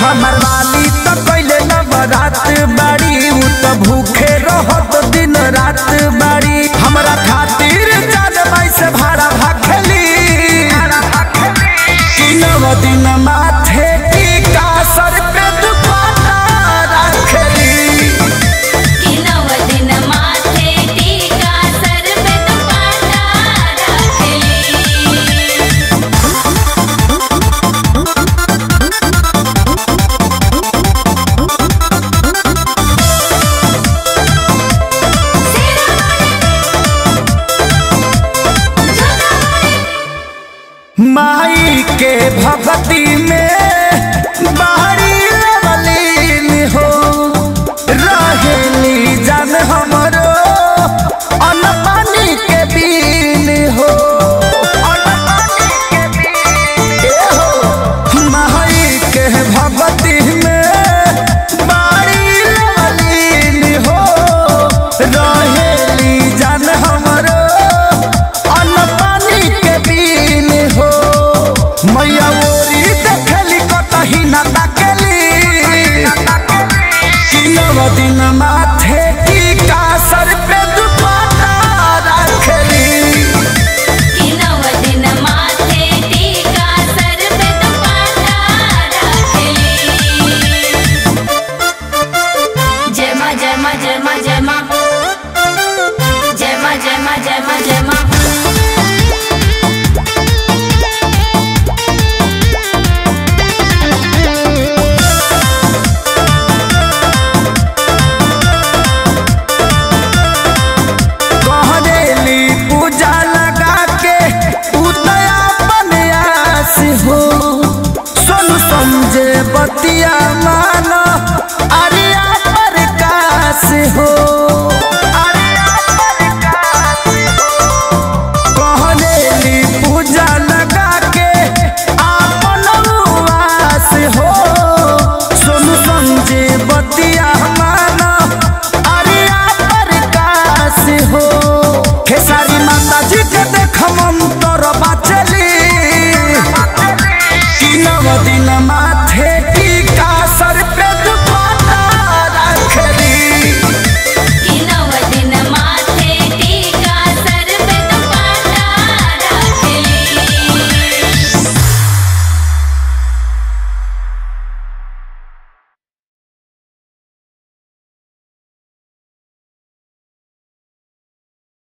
हमार वाली तो कैले नवरात बाड़ी उ तो भूखे रहत दिन रात बाड़ी हमरा खातिर जान बाई से भाड़ा भाखेली कि नव दिन माथे टीका सर पे दुपट्टा रखेली कि नव दिन माथे टीका सर पे दुपट्टा रखेली। माई के भक्ति में बाहरी लवलीन हो रहेली जान हमरो अन्न पानी के बीन हो माई के भक्ति में बाहरी लवलीन हो रहेली जान हमरो अन्न पानी के बीन हो मैया ओरी देखली कतही न ताकेली कि नव दिन माथे टीका सर पे दुपट्टा रखेली कि नव दिन माथे टीका सर पे दुपट्टा रखेली। जय मां जय मां जय मां जय मां जय मां जय मां जय मां जय मां। पूजा लगा के उतया बनियास हो सोनू समझे बतिया माना